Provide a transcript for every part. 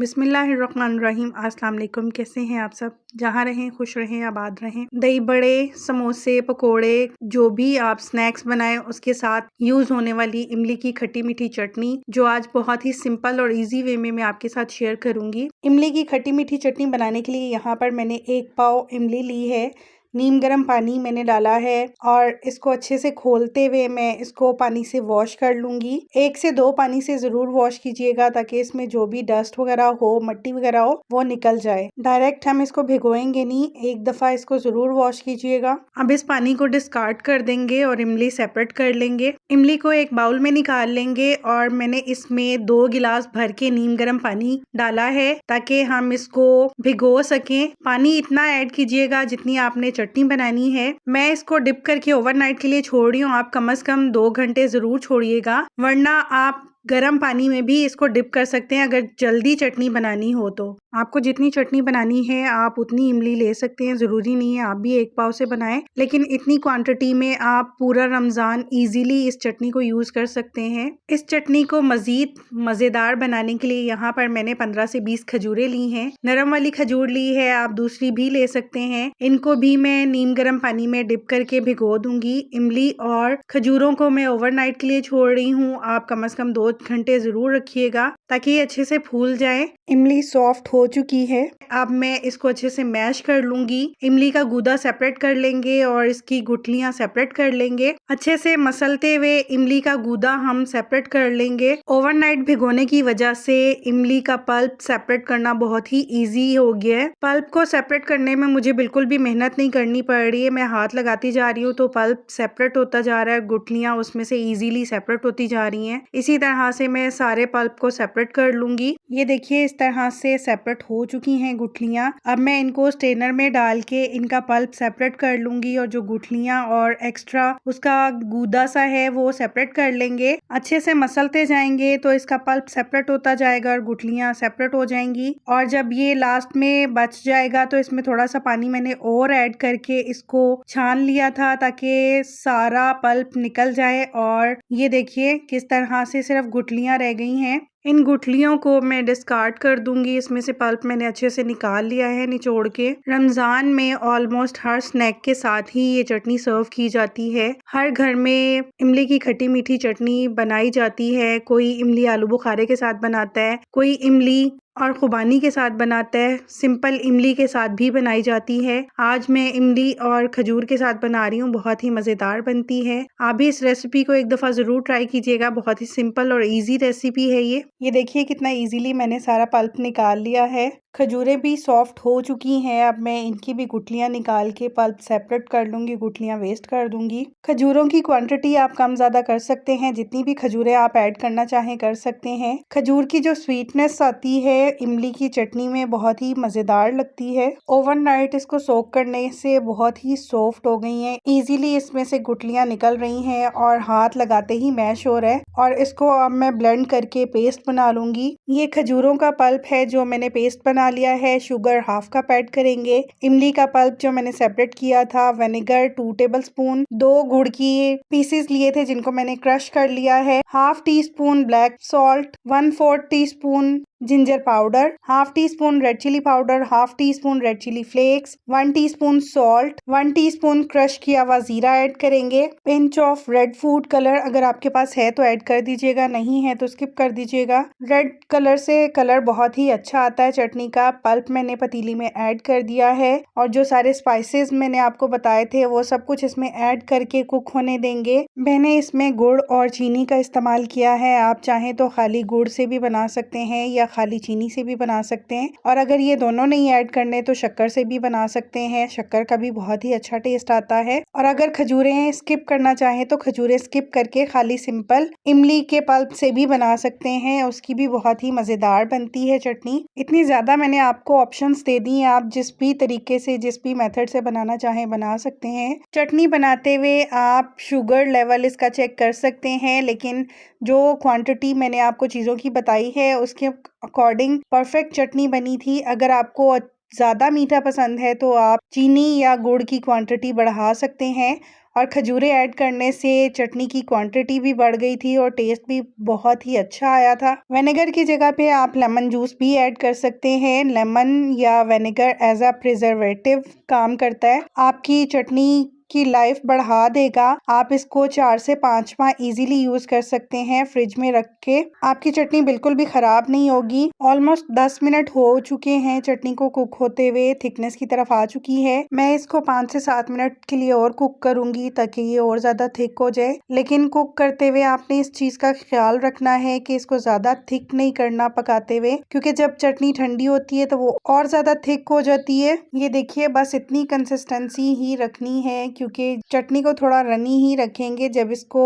बिस्मिल्लाहिर्रहमानिर्रहीम। अस्सलाम वालेकुम। कैसे हैं आप सब? जहाँ रहें खुश रहें, आबाद रहें। दही बड़े, समोसे, पकोड़े, जो भी आप स्नैक्स बनाएं उसके साथ यूज़ होने वाली इमली की खट्टी मीठी चटनी, जो आज बहुत ही सिंपल और इजी वे में मैं आपके साथ शेयर करूंगी। इमली की खट्टी मीठी चटनी बनाने के लिए यहाँ पर मैंने 1 पाव इमली ली है। नीम गर्म पानी मैंने डाला है और इसको अच्छे से खोलते हुए मैं इसको पानी से वॉश कर लूंगी। 1 से 2 पानी से ज़रूर वॉश कीजिएगा ताकि इसमें जो भी डस्ट वगैरह हो, मट्टी वगैरह हो, वो निकल जाए। डायरेक्ट हम इसको भिगोएंगे नहीं, एक दफ़ा इसको ज़रूर वॉश कीजिएगा। अब इस पानी को डिस्कार्ड कर देंगे और इमली सेपरेट कर लेंगे। इमली को एक बाउल में निकाल लेंगे और मैंने इसमें 2 गिलास भर के नीम गर्म पानी डाला है ताकि हम इसको भिगो सकें। पानी इतना ऐड कीजिएगा जितनी आपने चटनी बनानी है। मैं इसको डिप करके ओवरनाइट के लिए छोड़ रही हूँ। आप कम से कम 2 घंटे जरूर छोड़िएगा, वरना आप गर्म पानी में भी इसको डिप कर सकते हैं अगर जल्दी चटनी बनानी हो तो। आपको जितनी चटनी बनानी है आप उतनी इमली ले सकते हैं, ज़रूरी नहीं है आप भी 1 पाव से बनाएं, लेकिन इतनी क्वांटिटी में आप पूरा रमज़ान इजीली इस चटनी को यूज़ कर सकते हैं। इस चटनी को मज़ीद मज़ेदार बनाने के लिए यहाँ पर मैंने 15 से 20 खजूरें ली हैं। नरम वाली खजूर ली है, आप दूसरी भी ले सकते हैं। इनको भी मैं नीम गर्म पानी में डिप करके भिगो दूंगी। इमली और खजूरों को मैं ओवरनाइट के लिए छोड़ रही हूँ। आप कम से कम 2 घंटे जरूर रखिएगा ताकि ये अच्छे से फूल जाए। इमली सॉफ्ट हो चुकी है। अब मैं इसको अच्छे से मैश कर लूंगी। इमली का गूदा सेपरेट कर लेंगे और इसकी गुठलियां सेपरेट कर लेंगे। अच्छे से मसलते हुए इमली का गूदा हम सेपरेट कर लेंगे। ओवरनाइट भिगोने की वजह से इमली का पल्प सेपरेट करना बहुत ही इजी हो गया है। पल्प को सेपरेट करने में मुझे बिल्कुल भी मेहनत नहीं करनी पड़ रही है। मैं हाथ लगाती जा रही हूँ तो पल्प सेपरेट होता जा रहा है, गुठलियां उसमें से इजीली सेपरेट होती जा रही हैं। इसी तरह से मैं सारे पल्प को सेपरेट कर लूंगी। ये देखिए इस तरह से सेपरेट हो चुकी हैं गुठलियां। अब मैं इनको स्ट्रेनर में डाल के इनका पल्प सेपरेट कर लूंगी और जो गुठलियां और एक्स्ट्रा उसका गूदा सा है वो सेपरेट कर लेंगे। अच्छे से मसलते जाएंगे तो इसका पल्प सेपरेट होता जाएगा और गुठलियां सेपरेट हो जाएंगी। और जब ये लास्ट में बच जाएगा तो इसमें थोड़ा सा पानी मैंने और ऐड करके इसको छान लिया था ताकि सारा पल्प निकल जाए। और ये देखिए किस तरह से सिर्फ गुठलियां रह गई हैं। इन गुठलियों को मैं डिस्कार्ड कर दूंगी। इसमें से पल्प मैंने अच्छे से निकाल लिया है निचोड़ के। रमजान में ऑलमोस्ट हर स्नैक के साथ ही ये चटनी सर्व की जाती है। हर घर में इमली की खट्टी मीठी चटनी बनाई जाती है। कोई इमली आलू बुखारे के साथ बनाता है, कोई इमली और खुबानी के साथ बनाता है, सिंपल इमली के साथ भी बनाई जाती है। आज मैं इमली और खजूर के साथ बना रही हूँ, बहुत ही मज़ेदार बनती है। आप भी इस रेसिपी को एक दफ़ा ज़रूर ट्राई कीजिएगा। बहुत ही सिंपल और इजी रेसिपी है ये देखिए कितना इजीली मैंने सारा पल्प निकाल लिया है। खजूरें भी सॉफ्ट हो चुकी हैं। अब मैं इनकी भी गुठलियां निकाल के पल्प सेपरेट कर लूंगी, गुठलियां वेस्ट कर दूंगी। खजूरों की क्वांटिटी आप कम ज़्यादा कर सकते हैं, जितनी भी खजूरें आप ऐड करना चाहें कर सकते हैं। खजूर की जो स्वीटनेस आती है इमली की चटनी में बहुत ही मज़ेदार लगती है। ओवरनाइट इसको सोक करने से बहुत ही सॉफ्ट हो गई हैं। इजीली इसमें से गुठलियां निकल रही हैं और हाथ लगाते ही मैश हो रहा है। और इसको अब मैं ब्लेंड करके पेस्ट बना लूंगी। ये खजूरों का पल्प है जो मैंने पेस्ट बना लिया है। शुगर हाफ कप ऐड करेंगे। इमली का पल्प जो मैंने सेपरेट किया था, विनेगर 2 टेबलस्पून, 2 गुड़ की पीसेस लिए थे जिनको मैंने क्रश कर लिया है, half teaspoon black salt, 1/4 teaspoon ginger powder, half teaspoon red chilli powder, half teaspoon red chilli flakes, 1 teaspoon salt, 1 teaspoon crush किया हुआ जीरा ऐड करेंगे। Pinch of red food colour अगर आपके पास है तो ऐड कर दीजिएगा, नहीं है तो स्किप कर दीजिएगा। रेड कलर से कलर बहुत ही अच्छा आता है चटनी का। पल्प मैंने पतीली में ऐड कर दिया है और जो सारे स्पाइसेस मैंने आपको बताए थे वो सब कुछ इसमें ऐड करके कुक होने देंगे। मैंने इसमें गुड़ और चीनी का इस्तेमाल किया है। आप चाहें तो खाली गुड़ से भी बना सकते हैं या खाली चीनी से भी बना सकते हैं, और अगर ये दोनों नहीं ऐड करने तो शक्कर से भी बना सकते हैं। शक्कर का भी बहुत ही अच्छा टेस्ट आता है। और अगर खजूरें स्किप करना चाहें तो खजूरें स्किप करके खाली सिंपल इमली के पल्प से भी बना सकते हैं, उसकी भी बहुत ही मजेदार बनती है चटनी। इतनी ज्यादा मैंने आपको ऑप्शंस दे दी हैं, आप जिस भी तरीके से जिस भी मेथड से बनाना चाहें बना सकते हैं। चटनी बनाते हुए आप शुगर लेवल इसका चेक कर सकते हैं, लेकिन जो क्वांटिटी मैंने आपको चीज़ों की बताई है उसके अकॉर्डिंग परफेक्ट चटनी बनी थी। अगर आपको ज़्यादा मीठा पसंद है तो आप चीनी या गुड़ की क्वांटिटी बढ़ा सकते हैं। और खजूरें ऐड करने से चटनी की क्वांटिटी भी बढ़ गई थी और टेस्ट भी बहुत ही अच्छा आया था। विनेगर की जगह पे आप लेमन जूस भी ऐड कर सकते हैं। लेमन या विनेगर एज अ प्रिजर्वेटिव काम करता है, आपकी चटनी की लाइफ बढ़ा देगा। आप इसको 4 से 5 माह इजीली यूज कर सकते हैं फ्रिज में रख के। आपकी चटनी बिल्कुल भी खराब नहीं होगी। ऑलमोस्ट 10 मिनट हो चुके हैं चटनी को कुक होते हुए, थिकनेस की तरफ आ चुकी है। मैं इसको 5 से 7 मिनट के लिए और कुक करूंगी ताकि ये और ज्यादा थिक हो जाए। लेकिन कुक करते हुए आपने इस चीज का ख्याल रखना है कि इसको ज्यादा थिक नहीं करना पकाते हुए, क्योंकि जब चटनी ठंडी होती है तो वो और ज्यादा थिक हो जाती है। ये देखिए, बस इतनी कंसिस्टेंसी ही रखनी है, क्योंकि चटनी को थोड़ा रनी ही रखेंगे। जब इसको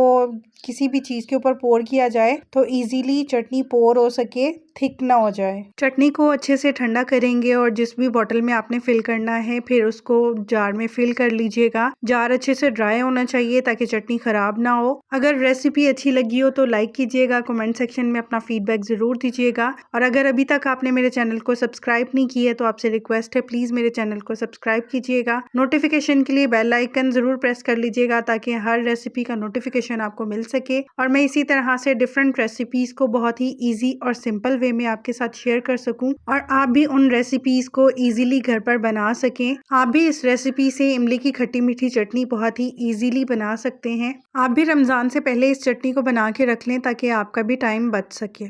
किसी भी चीज के ऊपर पोर किया जाए तो इजीली चटनी पोर हो सके, थिक ना हो जाए। चटनी को अच्छे से ठंडा करेंगे और जिस भी बोतल में आपने फिल करना है फिर उसको जार में फिल कर लीजिएगा। जार अच्छे से ड्राई होना चाहिए ताकि चटनी खराब ना हो। अगर रेसिपी अच्छी लगी हो तो लाइक कीजिएगा, कमेंट सेक्शन में अपना फीडबैक जरूर दीजिएगा। और अगर अभी तक आपने मेरे चैनल को सब्सक्राइब नहीं किया है तो आपसे रिक्वेस्ट है, प्लीज मेरे चैनल को सब्सक्राइब कीजिएगा। नोटिफिकेशन के लिए बेल आइकन जरूर प्रेस कर लीजिएगा ताकि हर रेसिपी का नोटिफिकेशन आपको मिल सके और मैं इसी तरह से डिफरेंट रेसिपीज को बहुत ही इजी और सिंपल वे में आपके साथ शेयर कर सकूं और आप भी उन रेसिपीज को इजीली घर पर बना सकें। आप भी इस रेसिपी से इमली की खट्टी मीठी चटनी बहुत ही इजीली बना सकते हैं। आप भी रमजान से पहले इस चटनी को बना के रख लें ताकि आपका भी टाइम बच सके।